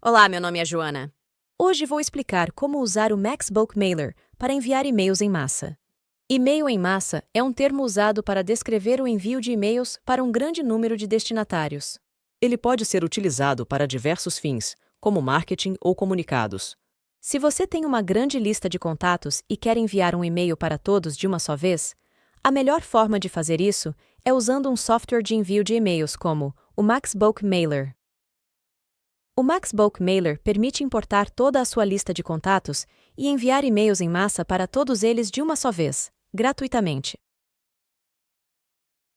Olá, meu nome é Joana. Hoje vou explicar como usar o Max Bulk Mailer para enviar e-mails em massa. E-mail em massa é um termo usado para descrever o envio de e-mails para um grande número de destinatários. Ele pode ser utilizado para diversos fins, como marketing ou comunicados. Se você tem uma grande lista de contatos e quer enviar um e-mail para todos de uma só vez, a melhor forma de fazer isso é usando um software de envio de e-mails como o Max Bulk Mailer. O Max Bulk Mailer permite importar toda a sua lista de contatos e enviar e-mails em massa para todos eles de uma só vez, gratuitamente.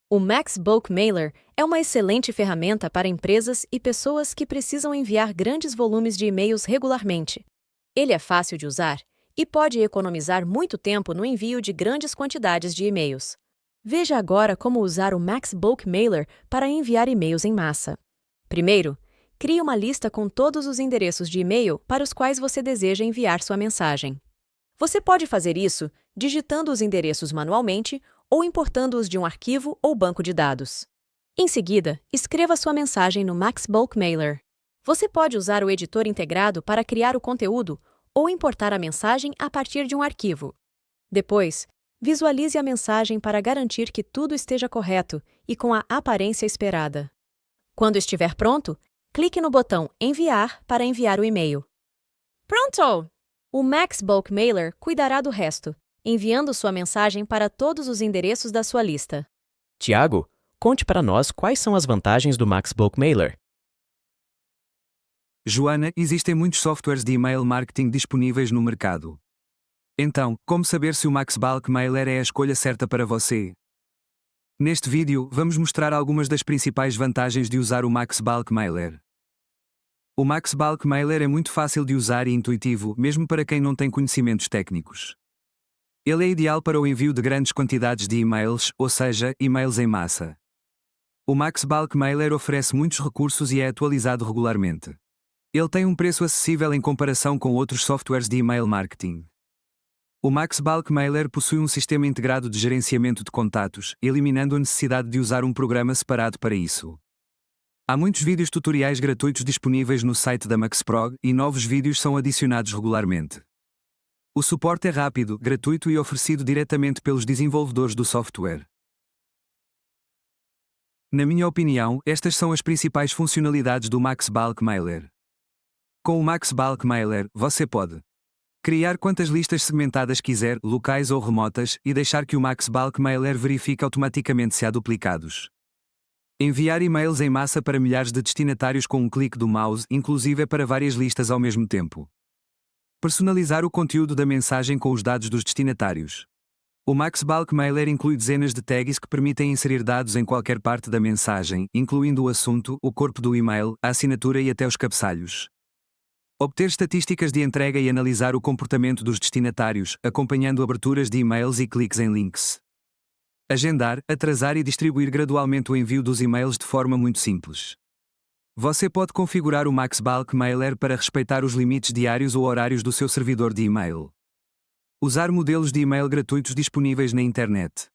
O Max Bulk Mailer é uma excelente ferramenta para empresas e pessoas que precisam enviar grandes volumes de e-mails regularmente. Ele é fácil de usar e pode economizar muito tempo no envio de grandes quantidades de e-mails. Veja agora como usar o Max Bulk Mailer para enviar e-mails em massa. Primeiro, crie uma lista com todos os endereços de e-mail para os quais você deseja enviar sua mensagem. Você pode fazer isso digitando os endereços manualmente ou importando-os de um arquivo ou banco de dados. Em seguida, escreva sua mensagem no Max Bulk Mailer. Você pode usar o editor integrado para criar o conteúdo ou importar a mensagem a partir de um arquivo. Depois, visualize a mensagem para garantir que tudo esteja correto e com a aparência esperada. Quando estiver pronto, clique no botão Enviar para enviar o e-mail. Pronto! O Max Bulk Mailer cuidará do resto, enviando sua mensagem para todos os endereços da sua lista. Tiago, conte para nós quais são as vantagens do Max Bulk Mailer. Joana, existem muitos softwares de e-mail marketing disponíveis no mercado. Então, como saber se o Max Bulk Mailer é a escolha certa para você? Neste vídeo, vamos mostrar algumas das principais vantagens de usar o Max Bulk Mailer. O Max Bulk Mailer é muito fácil de usar e intuitivo, mesmo para quem não tem conhecimentos técnicos. Ele é ideal para o envio de grandes quantidades de e-mails, ou seja, e-mails em massa. O Max Bulk Mailer oferece muitos recursos e é atualizado regularmente. Ele tem um preço acessível em comparação com outros softwares de e-mail marketing. O Max Bulk Mailer possui um sistema integrado de gerenciamento de contatos, eliminando a necessidade de usar um programa separado para isso. Há muitos vídeos tutoriais gratuitos disponíveis no site da MaxProg e novos vídeos são adicionados regularmente. O suporte é rápido, gratuito e oferecido diretamente pelos desenvolvedores do software. Na minha opinião, estas são as principais funcionalidades do Max Bulk Mailer. Com o Max Bulk Mailer, você pode criar quantas listas segmentadas quiser, locais ou remotas, e deixar que o Max Bulk Mailer verifique automaticamente se há duplicados. Enviar e-mails em massa para milhares de destinatários com um clique do mouse, inclusive para várias listas ao mesmo tempo. Personalizar o conteúdo da mensagem com os dados dos destinatários. O Max Bulk Mailer inclui dezenas de tags que permitem inserir dados em qualquer parte da mensagem, incluindo o assunto, o corpo do e-mail, a assinatura e até os cabeçalhos. Obter estatísticas de entrega e analisar o comportamento dos destinatários, acompanhando aberturas de e-mails e cliques em links. Agendar, atrasar e distribuir gradualmente o envio dos e-mails de forma muito simples. Você pode configurar o Max Bulk Mailer para respeitar os limites diários ou horários do seu servidor de e-mail. Usar modelos de e-mail gratuitos disponíveis na internet.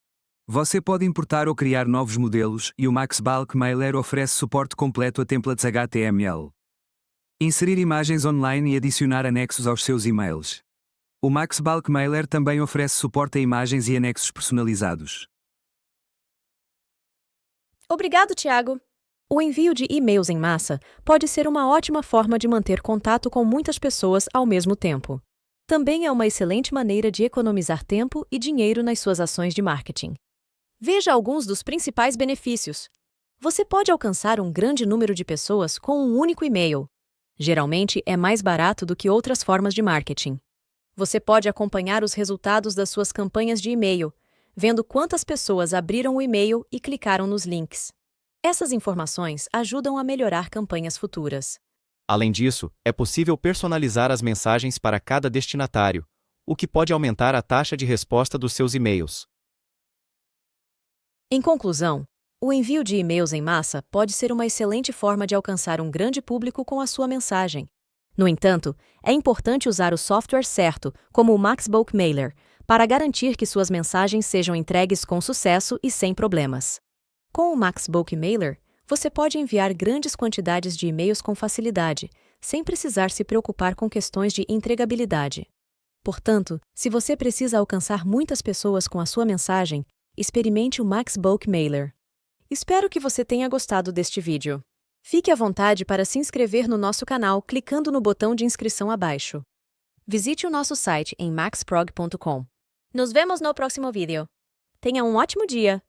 Você pode importar ou criar novos modelos, e o Max Bulk Mailer oferece suporte completo a templates HTML. Inserir imagens online e adicionar anexos aos seus e-mails. O Max Bulk Mailer também oferece suporte a imagens e anexos personalizados. Obrigado, Tiago! O envio de e-mails em massa pode ser uma ótima forma de manter contato com muitas pessoas ao mesmo tempo. Também é uma excelente maneira de economizar tempo e dinheiro nas suas ações de marketing. Veja alguns dos principais benefícios. Você pode alcançar um grande número de pessoas com um único e-mail. Geralmente é mais barato do que outras formas de marketing. Você pode acompanhar os resultados das suas campanhas de e-mail, vendo quantas pessoas abriram o e-mail e clicaram nos links. Essas informações ajudam a melhorar campanhas futuras. Além disso, é possível personalizar as mensagens para cada destinatário, o que pode aumentar a taxa de resposta dos seus e-mails. Em conclusão, o envio de e-mails em massa pode ser uma excelente forma de alcançar um grande público com a sua mensagem. No entanto, é importante usar o software certo, como o Max Bulk Mailer, para garantir que suas mensagens sejam entregues com sucesso e sem problemas. Com o Max Bulk Mailer, você pode enviar grandes quantidades de e-mails com facilidade, sem precisar se preocupar com questões de entregabilidade. Portanto, se você precisa alcançar muitas pessoas com a sua mensagem, experimente o Max Bulk Mailer. Espero que você tenha gostado deste vídeo. Fique à vontade para se inscrever no nosso canal clicando no botão de inscrição abaixo. Visite o nosso site em maxprog.com. Nos vemos no próximo vídeo. Tenha um ótimo dia!